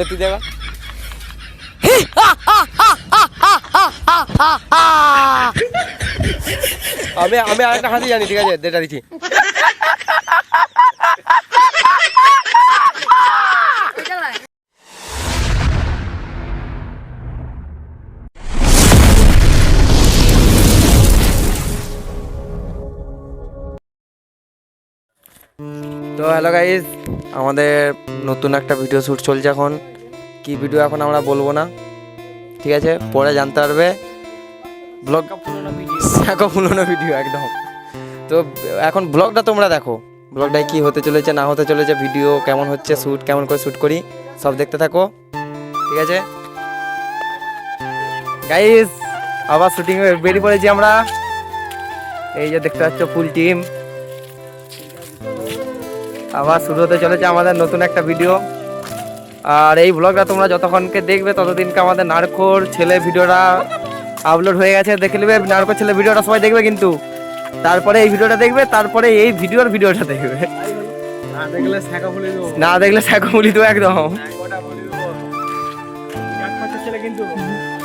তুই দেখা আমি আরেকটা হাসি জানি, ঠিক আছে, যেটা দিচ্ছি। তো হ্যালো গাইস, আমাদের নতুন একটা ভিডিও শ্যুট চলছে এখন। কি ভিডিও এখন আমরা বলবো না, ঠিক আছে, পরে জানতে পারবে। ব্লগটা পুরোনো ভিডিও একদম। তো এখন ব্লগটা তোমরা দেখো, ব্লগটায় কি হতে চলেছে না হতে চলেছে, ভিডিও কেমন হচ্ছে, শ্যুট কেমন করে শ্যুট করি, সব দেখতে থাকো, ঠিক আছে গাইস। আবার শুটিং বেরিয়ে পড়েছি আমরা, এই যে দেখতে পাচ্ছ ফুল টিম। আবার শুরু হতে চলেছে আমাদের নতুন একটা ভিডিও। আর এই ব্লগটা তোমরা যতক্ষণকে দেখবে ততদিনকে আমাদের নারকোর ছেলে ভিডিওটা আপলোড হয়ে গেছে, দেখে নেবে। নারকোর ছেলে ভিডিওটা সবাই দেখবে কিন্তু, তারপরে এই ভিডিওটা দেখবে, তারপরে এই ভিডিওটা দেখবে। না দেখলে স্যাকো বলি তো একদম।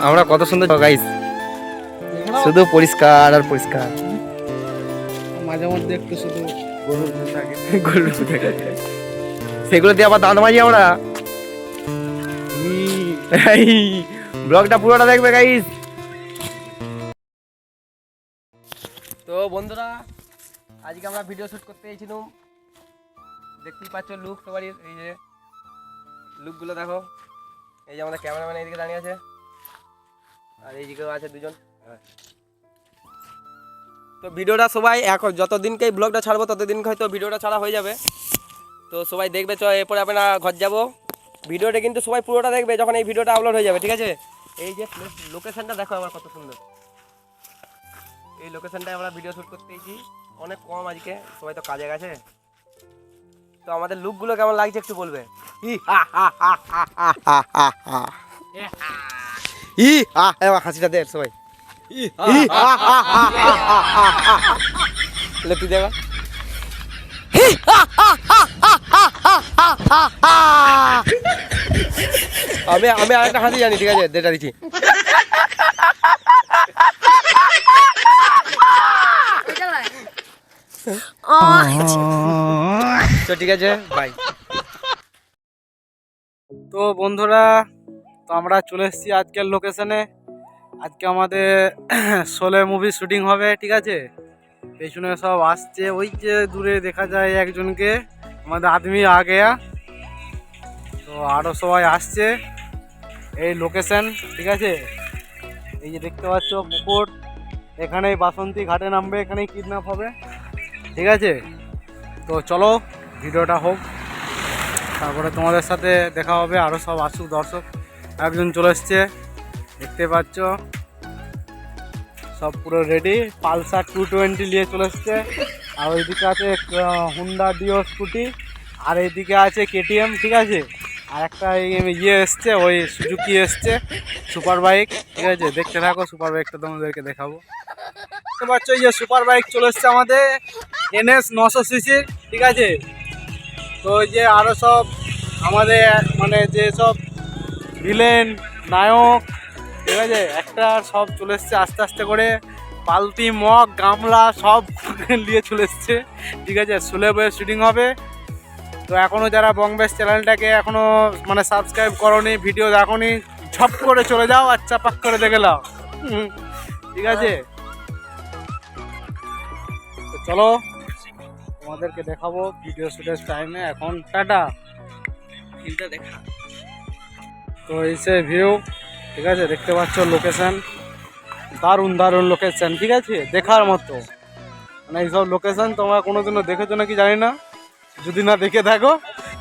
আমরা কত সুন্দর গাইস, শুধু পরিষ্কার আর পরিষ্কার। মাঝে মধ্যে একটু শুধু সেগুলো দিয়ে আবার দাঁত মাজি আমরা। ব্লগটা পুরোটা দেখবে গাইস। তো বন্ধুরা, আজকে আমরা ভিডিও শুট করতে এসেছিলাম। দেখতেই পাচ্ছ লুক সবারই, এই যে লুকগুলো দেখো। এই যে আমাদের ক্যামেরাম্যান এইদিকে দাঁড়িয়ে আছে, আর এইদিকেও আছে দুজন। তো ভিডিওটা সবাই এখন যতদিনকে এই ব্লগটা ছাড়বো ততদিনকে হয়তো ভিডিওটা ছাড়া হয়ে যাবে। তো সবাই দেখবে, এরপরে আমরা ঘর যাবো। ভিডিওটা কিন্তু সবাই পুরোটা দেখবে যখন এই ভিডিওটা আপলোড হয়ে যাবে, ঠিক আছে। এই যে লোকেশনটা দেখো আমার কত সুন্দর। এই লোকেশনটায় আমরা ভিডিও শ্যুট করতে এসেছি, অনেক কম আজকে, সবাই তো কাজে গেছে। তো আমাদের লুকগুলো কেমন লাগছে একটু বলবে। হাসিটা দে সবাই। তুই দেখা আমি আরেকটা হাসি জানি, ঠিক আছে, যেটা দিচ্ছি। তো ঠিক আছে, বাই। তো বন্ধুরা, তো আমরা চলে এসেছি আজকের লোকেশনে। আজকে আমাদের শোলে মুভি শুটিং হবে, ঠিক আছে। পেছনে সব আসছে, ওই যে দূরে দেখা যায় একজনকে, আমাদের আদমি আগেয়া। তো আরও সবাই আসছে এই লোকেশন, ঠিক আছে। এই যে দেখতে পাচ্ছ পুকুর, এখানেই বাসন্তী ঘাটে নামবে, এখানেই কিডন্যাপ হবে, ঠিক আছে। তো চলো ভিডিওটা হোক, তারপরে তোমাদের সাথে দেখা হবে। আরও সব আসুক দর্শক। একজন চলে এসছে, দেখতে পাচ্ছ, সব পুরো রেডি। পালসার 220 নিয়ে চলে এসছে। আর ওইদিকে আছে হুন্ডা ডিও স্কুটি, আর এইদিকে আছে কেটিএম, ঠিক আছে। আর একটা ইয়ে এসছে, ওই সুজুকি এসছে, সুপার বাইক, ঠিক আছে। দেখতে থাকো, সুপার বাইকটা তোমাদেরকে দেখাবো। দেখতে পাচ্ছ এই যে সুপার বাইক চলে এসছে আমাদের NS 900cc, ঠিক আছে। তো ওই যে আরও সব আমাদের মানে যে সব ভিলেন নায়ক, ঠিক আছে, একটা সব চলে এসছে আস্তে আস্তে করে। বালতি মগ গামলা সব নিয়ে চলে এসছে, ঠিক আছে। শুলে বয়ে শুটিং হবে। তো এখনও যারা বংবেশ চ্যানেলটাকে এখনও মানে সাবস্ক্রাইব করোনি, ভিডিও দেখোনি, ঝপ করে চলে যাও আর চাপাক করে দেখে নাও, ঠিক আছে। তো চলো তোমাদেরকে দেখাবো ভিডিও শুটের টাইমে। এখন টাটা, দেখা। তো এই সে ভিউ, ঠিক আছে, দেখতে পাচ্ছ লোকেশন, দারুণ দারুণ লোকেশন, ঠিক আছে, দেখার মতো। মানে এইসব লোকেশন তোমরা কোনোদিনও দেখেছো নাকি জানি না, যদি না দেখে থাকো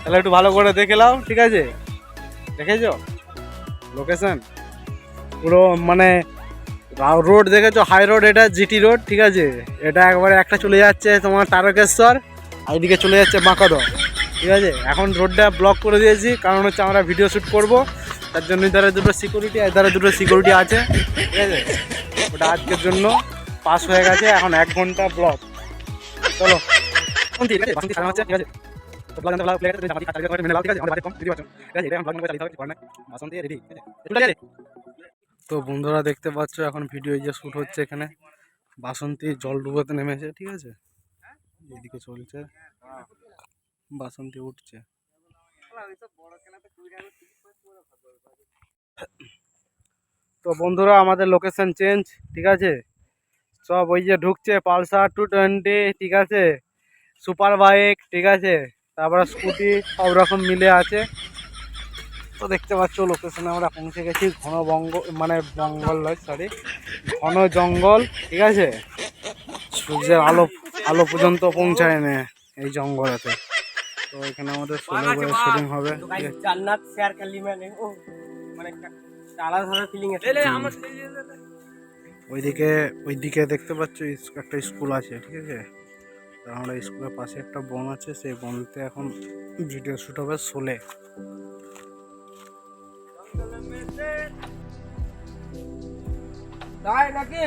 তাহলে একটু ভালো করে দেখে নাও, ঠিক আছে। দেখেছো লোকেশন পুরো, মানে রোড দেখেছো, হাই রোড, এটা GT রোড, ঠিক আছে। এটা একবারে একটা চলে যাচ্ছে তোমার তারকেশ্বর, আর এদিকে চলে যাচ্ছে বাঁকাদহ, ঠিক আছে। এখন রোডটা ব্লক করে দিয়েছি, কারণ হচ্ছে আমরা ভিডিও শ্যুট করবো, তার জন্য ধারে দুটো সিকিউরিটি, আর ধারে দুটো সিকিউরিটি আছে, ঠিক আছে। ওটা আজকের জন্য পাস হয়ে গেছে, এখন 1 ঘন্টা ব্লক। চলো ঠিক আছে, ঠিক আছে। তো ব্লগ জানতে ভালো প্লে করতে জামাটি কাটা করে মেনে লাও, ঠিক আছে? আমাদের বাজেট কম, বুঝতে পারছো? ঠিক আছে, এটা ব্লগ মনে চালিয়ে থাকতে পারে না, বাসন্তী রেডি, ঠিক আছে? ঠিক আছে। তো বন্ধুরা দেখতে পাচ্ছ এখন ভিডিও যে শ্যুট হচ্ছে এখানে, বাসন্তী জল ডুবোতে নেমেছে, ঠিক আছে? এদিকে চলছে, বাসন্তী উঠছে। তো বন্ধুরা আমাদের লোকেশন চেঞ্জ, ঠিক আছে? সব ওই যে ঢুকছে পালসার 220, ঠিক আছে, সুপার বাইক, ঠিক আছে, তারপরে স্কুটি, সব রকম মিলে আছে। তো দেখতে পাচ্ছ লোকেশনে আমরা পৌঁছে গেছি, ঘন মানে জঙ্গল নয়, সরি, ঘন জঙ্গল, ঠিক আছে? সূর্যের আলো আলো পর্যন্ত পৌঁছায় না এই জঙ্গলেতে। তো এখানে আমাদের সোলো বয়ের শুটিং হবে, ঠিক আছে? জান্নাত শেয়ার করলি মানে ও মানে আলাদা ধরনের ফিলিং আছে। ওইদিকে দেখতে পাচ্ছ একটা স্কুল আছে, ঠিক আছে? তো আমরা স্কুলের পাশে একটা বন আছে, সেই বনতে এখন ভিডিও শ্যুট হবে শোলে। তাই নাকি?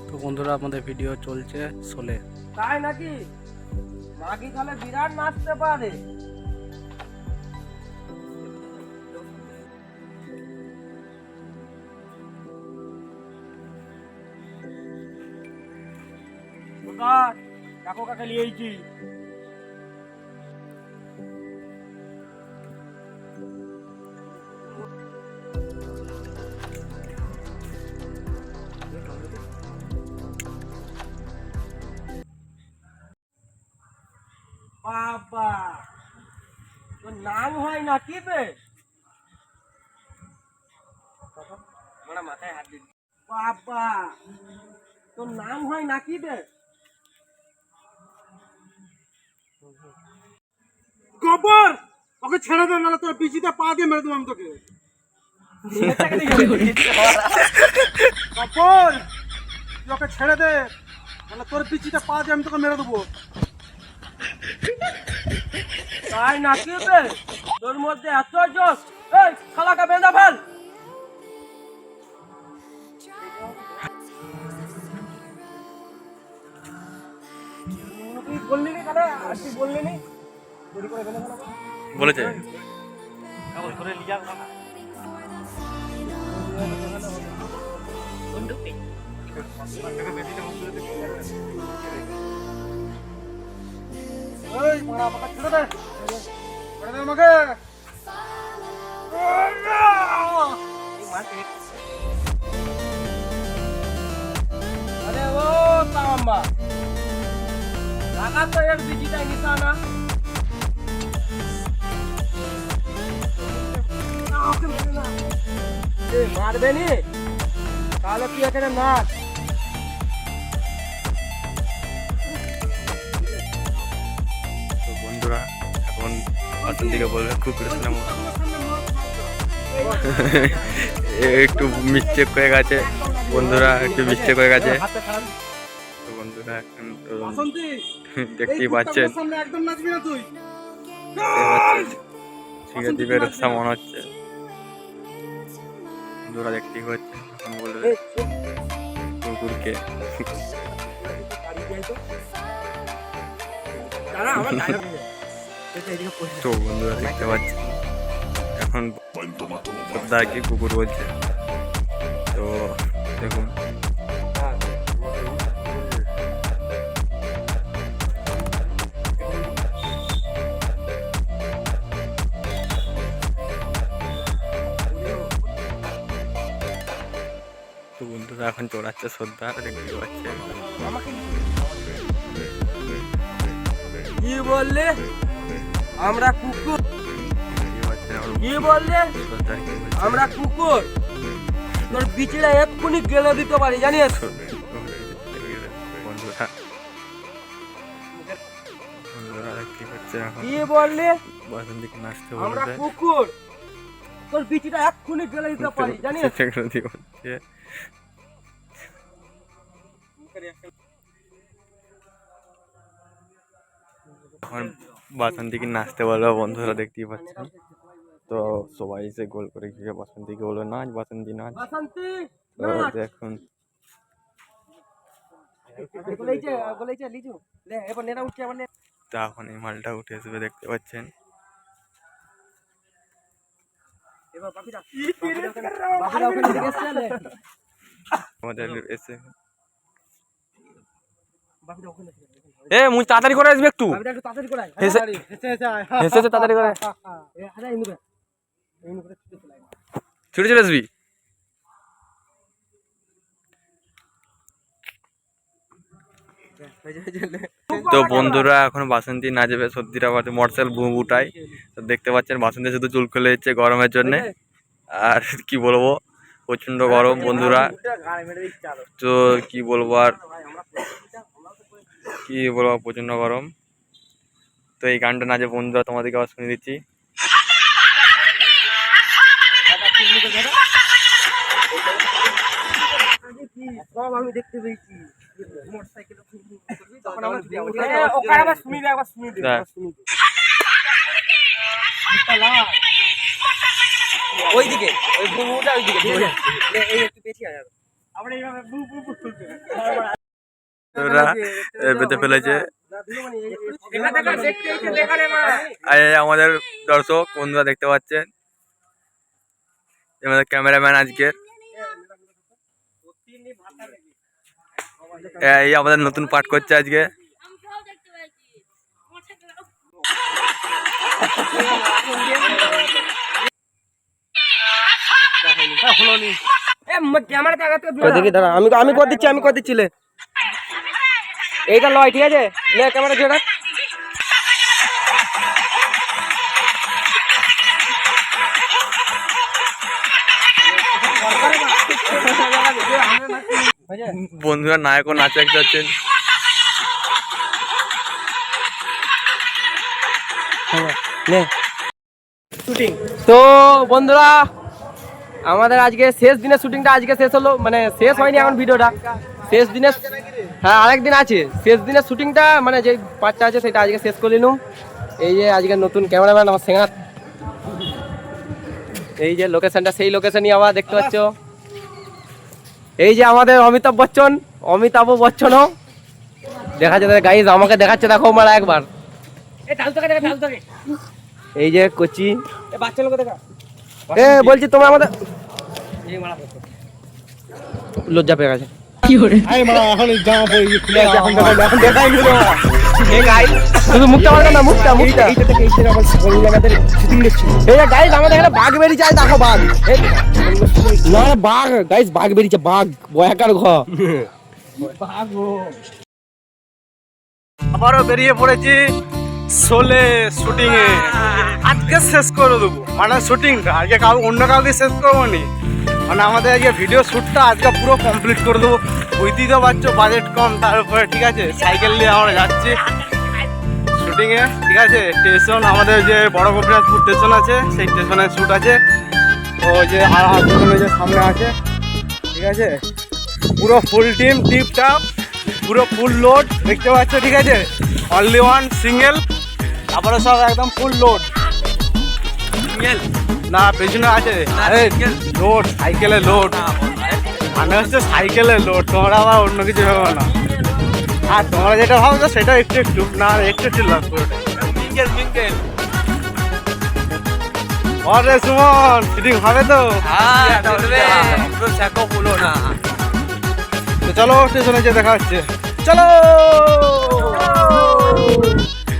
তো বন্ধুরা আমাদের ভিডিও চলছে শোলে। তাই নাকি? মাগি তাহলে বিরাট নাচতে পারে। কাকু কাকে লিয়েছি। বাবা তোর নাম হয় নাকি বে? মাথায় হাত দিন। বাবা তোর নাম হয় নাকি বে? গোবর, ওকে ছেড়ে দে, নাহলে তোর পিচিতে পা দিয়ে মেরে দেবো আমি তোকে। গোবর, তুই ওকে ছেড়ে দে, নাহলে তোর পিচিতে পা দিয়ে আমি তোকে মেরে দেবো। তাই নাকি বে? তোর মধ্যে এত জোশ, এই খালাকা বেঁধে ফেল। তুই বললি নি কালে, আর তুই বললি নি চুরি করে বেঁধে ফেলাবো? বলেছে ধরে লিয়া কথা। এই মারা বাবা ছেড়ে দে, ছেড়ে দে আমাকে। अरे वो तांबा लगा तो एक बिजी का निशाना मारबे नी তাহলে তুই এখানে নাচ। তো বন্ধুরা এখন পাশের দিকে বলবে কুকুরের নাম একটু মিস্টেক হয়ে গেছে বন্ধুরা, একটু মিস্টেক হয়ে গেছে। তো বন্ধুরা এখন তো দেখতেই পাচ্ছেন দ্বীপের রক্ষা মনে হচ্ছে, বন্ধুরা দেখতেই পাচ্ছে। এখন বলবে কুকুরকে তো বন্ধুরা দেখতে পাচ্ছি এখন আর কি কুকুর বলছে। তো দেখুন তো বন্ধুরা এখন চড়াচ্ছে সর্দার, দেখতে পাচ্ছেন। কি বললে? আমরা কুকুর? কি বললে? আমরা কুকুর? তোর বিচিটা এক্ষুনি গেলে দিতে পারি, জানিস? বন্ধুরা দেখতে পাচ্ছে এখন কি বললে? বাসন দিকে নাচতে আমরা বলবে। কুকুর, তোর বিচিটা এক্ষুনি গেলে দিতে পারি, জানিস? হচ্ছে এখন বাসন্তীকে নাচতে বলবে, বন্ধুরা দেখতেই পাচ্ছেন। তো সবাই এসে গোল করে গিয়ে বাসন্তীকে বলবে নাচ, বাসন্তী নাচ। বাসন্তী তো দেখুন তো এখন এই মালটা উঠে আসবে দেখতে পাচ্ছেন। আমাদের এসে মুই তাড়াতাড়ি করে আসবে একটু হেসেছে তাড়াতাড়ি করে ছুটে চলে আসবি। তো বন্ধুরা এখন বাসন্তী নাচবে, সত্যিটা মোটরসাইকেল বুটাই। তো দেখতে পাচ্ছেন বাসন্তী শুধু চুল খুলে দিচ্ছে গরমের জন্য। আর কি বলবো, প্রচন্ড গরম বন্ধুরা। তো কি বলবো আর প্রচন্ড গরম। তো এই গানটা নাচে বন্ধুরা, তোমাদেরকে আবার শুনে দিচ্ছি। আমি দেখতে পেয়েছি ওইদিকে ওই বুবুটা ওইদিকে এই একটু পেছি আর আমরা এইভাবে বেঁধে ফেলেছে আমাদের দর্শক বন্ধুরা, দেখতে পাচ্ছেন আমাদের ক্যামেরাম্যান আজকের এই আমাদের নতুন পাঠ করছে আজকে। দেখি দাঁড়া, আমি করে দিচ্ছি এইটা লয়, ঠিক আছে? ক্যামেরা ছেড়ে বন্ধুরা নায়ক ও নাচে দেখতে পাচ্ছেন। তো বন্ধুরা আমাদের আজকে শেষ দিনের শুটিংটা আজকে শেষ হলো, মানে শেষ হয়নি এখন ভিডিওটা, শেষ দিনের, হ্যাঁ আরেকদিন আছে। শেষ দিনের শুটিংটা মানে যে পার্টটা আছে সেটা আজকে শেষ করে নিলাম। এই যে আজকে নতুন ক্যামেরাম্যান আমার সেঙ্গার, এই যে লোকেশনটা সেই লোকেশনই আবার দেখতে পাচ্ছ। এই যে আমাদের অমিতাভ বচ্চনও দেখা যাচ্ছে গাইজ, আমাকে দেখাচ্ছে দেখো মারা একবার। এই যে কোচি বলছি তোমরা আমাদের লজ্জা পেয়ে গেছে। শুধু মুখটা পারবে না, মুখটা গাইজ আমাদের এখানে বাঘ বেরিয়েছে, দেখো বাঘ, না বাঘ গাইজ, বাঘ বেরিয়েছে, বাঘ বয়াকার ঘর। আবারও বেরিয়ে পড়েছি শোলে শুটিং এ। আজকে শেষ করে দেবো, মানে শুটিংটা আজকে অন্য কাউকে শেষ করবো নি, মানে আমাদের আজকে ভিডিও শ্যুটটা আজকে পুরো কমপ্লিট করে দেবো। বুঝতেই তো পারছো বাজেট কম, তার উপরে ঠিক আছে সাইকেল নিয়ে আমরা যাচ্ছি শুটিং এ, ঠিক আছে? স্টেশন আমাদের যে বড় গোপীনাথপুর স্টেশন আছে, সেই স্টেশনে শ্যুট আছে। ওই যে আর যে সামনে আছে, ঠিক আছে? পুরো ফুল টিম টিপ টাপ, পুরো ফুল লোড দেখতে পাচ্ছ, ঠিক আছে? অনলি ওয়ান সিঙ্গেল, তারপরে সব একদম ফুল লোড। না পেছনে আছে, আরে লোড, সাইকেলে লোড, মানে হচ্ছে সাইকেলে লোড, তোমরা আবার অন্য কিছু ভাবো না। আর তোমরা যেটা ভাবছো সেটা একটু একটু, না একটু লাভ পুরোটাই। অরে সুমন শুটিং হবে তো? তো চলো স্টেশনে যে দেখা হচ্ছে, চলো।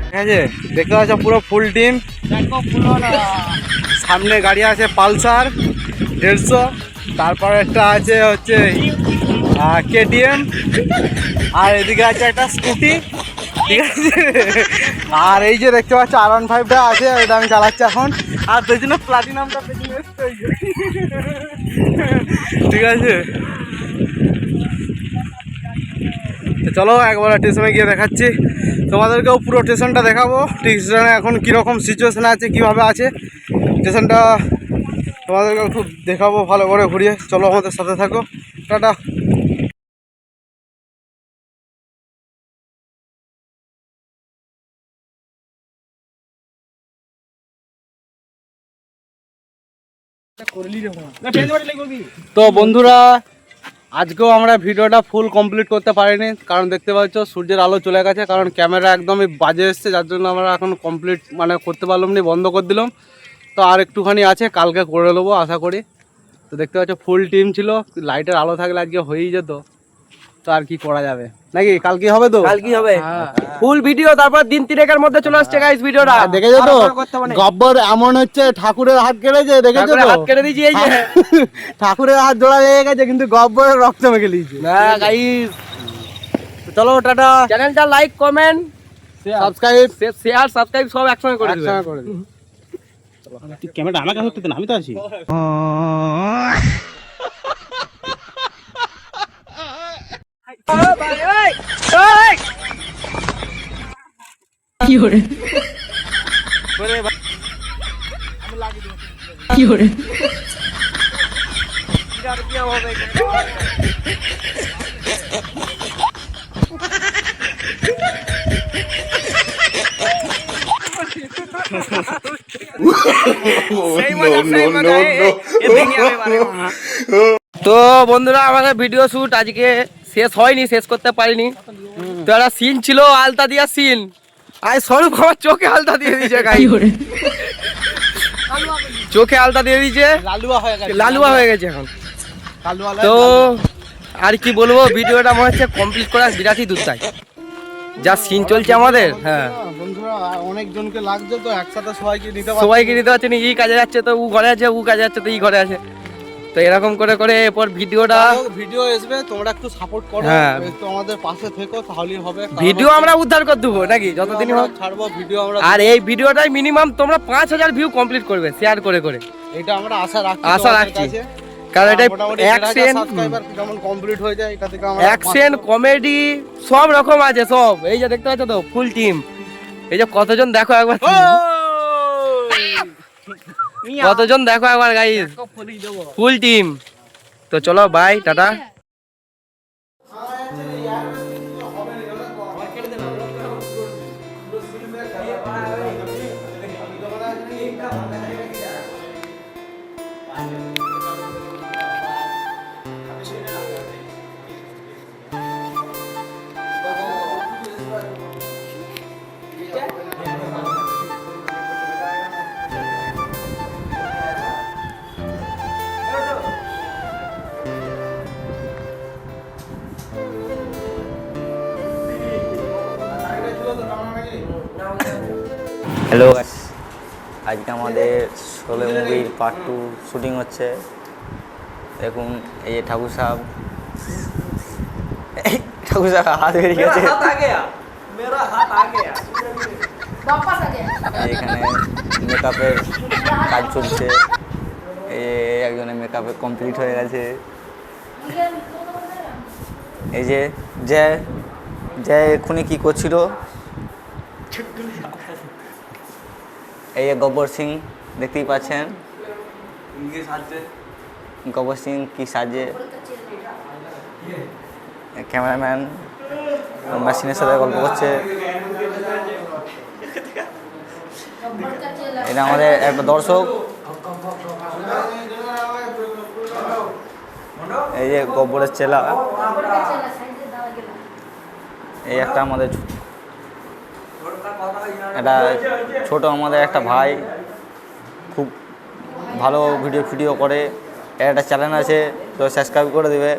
ঠিক আছে দেখতে পাচ্ছ পুরো ফুল টিম, সামনে গাড়ি আছে পালসার 150, তারপর একটা আছে হচ্ছে কেটিএম, আর এদিকে আছে একটা স্কুটি, ঠিক আছে? আর এই যে দেখতে পাচ্ছ R15টা আছে, এটা আমি চালাচ্ছি এখন। আর পেছনে প্লাটিনামটা পেছনে এসছে, ঠিক আছে? চলো একবার স্টেশনে গিয়ে দেখাচ্ছি তোমাদেরকেও, পুরো স্টেশনটা দেখাবো। স্টেশনে এখন কীরকম সিচুয়েশান আছে, কীভাবে আছে স্টেশনটা, তোমাদেরকেও খুব দেখাবো ভালো করে ঘুরিয়ে। চলো আমাদের সাথে থাকো, টাটা। তো বন্ধুরা আজকেও আমরা ভিডিওটা ফুল কমপ্লিট করতে পারিনি, কারণ দেখতে পাচ্ছ সূর্যের আলো চলে গেছে, কারণ ক্যামেরা একদমই বাজে এসছে, যার জন্য আমরা এখন কমপ্লিট মানে করতে পারলাম না, বন্ধ করে দিলাম। তো আর একটুখানি আছে, কালকে করে নেবো আশা করি। তো দেখতে পাচ্ছ ফুল টিম ছিল, লাইটের আলো থাকলে আজকে হয়েই যেত, তো আর কি করা যাবে নাকি, কাল কি হবে তো কাল কি হবে হ্যাঁ। ফুল ভিডিও, তারপর দিন 3 মধ্যে চলে আসছে গাইস ভিডিওটা। দেখেছো তো আর করতে হবে না। গব্বর এমন হচ্ছে ঠাকুরের হাত কেটেছে, দেখেছো ঠাকুরের তো হাত কেটে দিয়েছি এই যে। ঠাকুরের হাত জোড়া লেগে গেছে, কিন্তু গব্বরের রক্ত মেখে লিয়েছে। না গাইস, চলো টাটা, চ্যানেলটা like comment subscribe share subscribe সব একসঙ্গে করে দিবেন। একসঙ্গে করে দিন। ক্যামেরাটা আমার কাছে ধরতে দেন, আমি তো আছি। তো বন্ধুরা, আমাদের ভিডিও শুট আজকে শেষ হয়নি, শেষ করতে পারিনি। তো একটা সিন ছিল আলতা দিয়া সিন, আর স্বরূপ আমার চোখে আলতা দিয়ে দিয়েছে গাই, চোখে আলতা দিয়ে দিয়েছে, লালুয়া হয়ে গেছে এখন। তো আর কি বলবো, ভিডিওটা মনে হচ্ছে কমপ্লিট করা বিরাটই দূর তাই, যা সিন চলছে আমাদের। হ্যাঁ বন্ধুরা অনেকজনকে লাগছে, তো একসাথে সবাইকে নিতে সবাইকে নিতে পারছে না, ই কাজে যাচ্ছে তো ও ঘরে আছে, ও কাজে যাচ্ছে তো ই ঘরে আছে, তো এরকম করে করে এরপর ভিডিওটা ভিডিও আসবে, তোমরা একটু সাপোর্ট করো, হ্যাঁ। একটু আমাদের পাশে থেকো, তাহলেই হবে। কারণ ভিডিও আমরা উদ্ধার করে দেবো নাকি যতদিন আমরা হোক। ছাড়বো ভিডিও আমরা, আর এই ভিডিওটাই মিনিমাম তোমরা 5000 ভিউ কমপ্লিট করবে শেয়ার করে করে, এটা আমরা আশা রাখছি, আশা তোমাদের রাখছি। কাছে। কারণ এটা মোটামুটি অ্যাকশন সাবস্ক্রাইবার যেমন কমপ্লিট হয়ে যায়, এটা থেকে আমরা অ্যাকশন কমেডি সব রকম আছে সব। এই যে দেখতে পাচ্ছ তো ফুল টিম, এই যে কতজন দেখো একবার, কতজন দেখো একবার গাইস, ফুল টিম। তো চলো বাই, টাটা। হ্যালো, আজকে আমাদের 16 মুভির পার্ট 2 শুটিং হচ্ছে। দেখুন এই যে ঠাকুর সাহেব, হাত বেরিয়ে গেছে, এখানে মেকআপের কাজ চলছে, এই একজনের মেকআপে কমপ্লিট হয়ে গেছে। এই যে জয় জয় এক্ষুনি কী করছিল, এই যে গব্বর সিং দেখতেই পাচ্ছেন, গব্বর সিং কি সাজে, ক্যামেরাম্যান মেশিনের সাথে গল্প করছে। এটা আমাদের একটা দর্শক, এই যে গব্বরের চেলা, এই একটা আমাদের এটা ছোট আমাদের একটা ভাই, খুব ভালো ভিডিও করে, এর একটা চ্যানেল আছে, তো সাবস্ক্রাইব করে দেবে।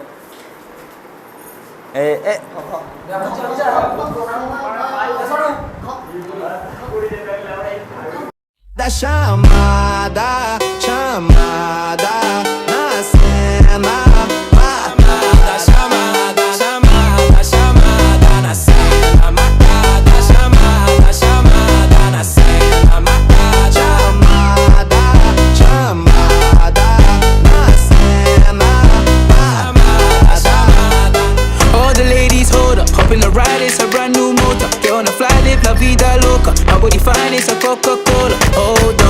Da chamada, chamada na cena. Matada, chamada, chamada, chamada na cena. Matada, chamada, chamada na cena. Matada, chamada, chamada na cena. Chamada, chamada. All the ladies hold up, hop in the ride, it's a brand new motor. Get on the fly, live la vida loca. Nobody fine, it's a Coca-Cola. Hold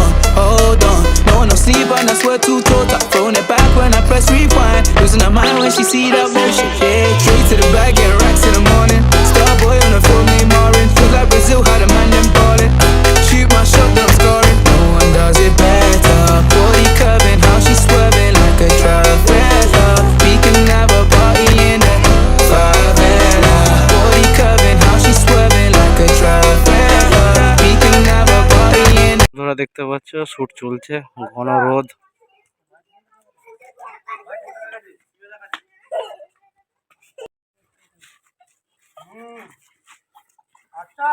on, no one no sleep and I swear to total. Throwing it back when I press rewind. Losing her mind when she see that motion. Yeah, straight to the bag, get racks in the morning. Star boy on the phone, name orange. Feel like Brazil, how the man them ballin'. Shoot my shot, then I'm scoring. No one does it better. Body curving, how she swerving like a traveler. We can have a party বন্ধুরা দেখতে পাচ্ছ shoot চলছে, ঘন রোদ। আচ্ছা,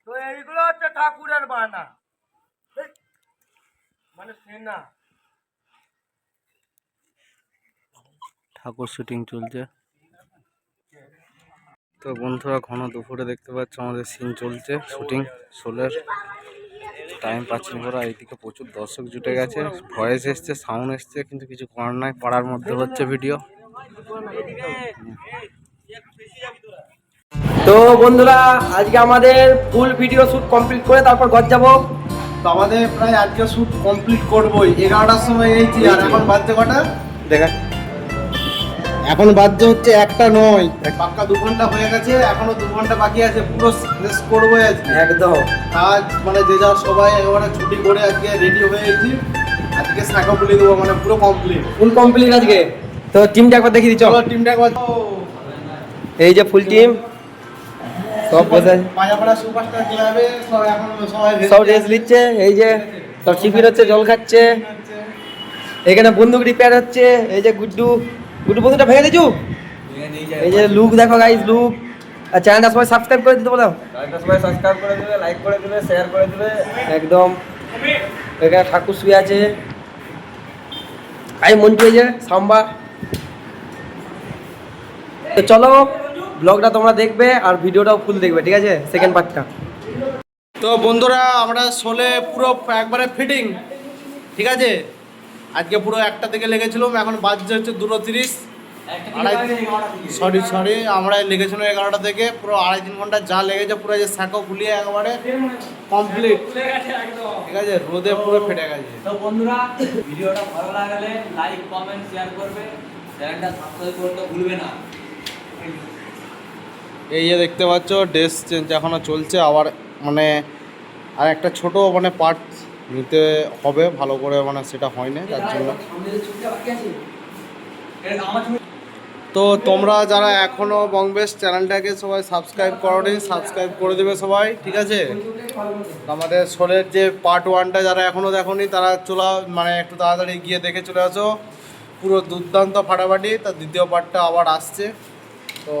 তো এইগুলো হচ্ছে ঠাকুরের বানা, মানে সেনা। ঠাকুর শুটিং চলছে। তো বন্ধুরা ঘন দুপুরে দেখতে পাচ্ছ আমাদের সিন চলছে, শুটিং শোলের। টাইম পাচ্ছি না, ওরা এইদিকে প্রচুর দর্শক জুটে গেছে, ভয়েস এসছে, সাউন্ড এসছে, কিন্তু কিছু করার নাই, পাড়ার মধ্যে হচ্ছে ভিডিও। তো বন্ধুরা আজকে আমাদের ফুল ভিডিও শুট কমপ্লিট করে তারপর ঘর যাব। তো আমাদের প্রায় আজকে শ্যুট কমপ্লিট করবোই, 11টার সময় এইছি, আর এখন বাজছে কটা দেখা, এখন বাজছে হচ্ছে 1টা 9, পাক্কা 2 ঘন্টা হয়ে গেছে, এখনো 2 ঘন্টা বাকি আছে, পুরো শেষ করবো আজকে একদম। আজ। মানে যে যা সবাই একেবারে ছুটি করে আজকে রেডি হয়ে গেছি, আজকে শাঁখা বলি দেবো, মানে পুরো কমপ্লিট, ফুল কমপ্লিট আজকে। তো টিমটা একবার দেখিয়ে দিচ্ছ, চলো টিমটা একবার। এই যে ফুল টিম সব বসে পাঁজাপাড়া সুপারস্টার ক্লাবে সব এখন সব রেস্ট নিচ্ছে। এই যে সব টিফিন হচ্ছে, জল খাচ্ছে, এখানে বন্দুক রিপেয়ার হচ্ছে। এই যে গুড্ডু গুড্ডু বন্দুকটা ভেঙে দিচ্ছু। এই যে লুক দেখো গাইস, লুক। আর চ্যানেলটা সবাই সাবস্ক্রাইব করে দিতে বলো, সবাই সাবস্ক্রাইব করে দেবে, লাইক করে দেবে, শেয়ার করে দেবে। একদম। এখানে ঠাকুর শুয়ে আছে, আই মন্টু, এই যে সাম্বা। তো চলো ব্লগটা তোমরা দেখবে আর ভিডিওটাও ফুল দেখবে, ঠিক আছে, সেকেন্ড পার্টটা। তো বন্ধুরা আমরা শোলে পুরো একবারে ফিটিং, ঠিক আছে। আজকে পুরো 1টা থেকে লেগেছিলাম, এখন বাজছে হচ্ছে 2:30। সরি আমরা লেগেছিল 11টা থেকে, পুরো 2.5-3 ঘন্টা যা লেগেছে, পুরো যে শাঁখো ফুলিয়ে একেবারে কমপ্লিট, ঠিক আছে। রোদে পুরো ফেটে গেছে। তো বন্ধুরা ভিডিওটা ভালো লাগলে লাইক কমেন্ট শেয়ার করবে, চ্যানেলটা সাবস্ক্রাইব করতে ভুলবে না। এই যে দেখতে পাচ্ছ ড্রেস চেঞ্জ এখনও চলছে, আবার মানে আর একটা ছোট মানে পার্ট নিতে হবে ভালো করে, মানে সেটা হয় না, তার জন্য। তো তোমরা যারা এখনও বংবেশ চ্যানেলটাকে সবাই সাবস্ক্রাইব করোনি, সাবস্ক্রাইব করে দেবে সবাই, ঠিক আছে। আমাদের শোলের যে পার্ট 1টা যারা এখনও দেখোনি তারা মানে একটু তাড়াতাড়ি গিয়ে দেখে চলে আসো, পুরো দুর্দান্ত ফাটাফাটি। তার দ্বিতীয় পার্টটা আবার আসছে। তো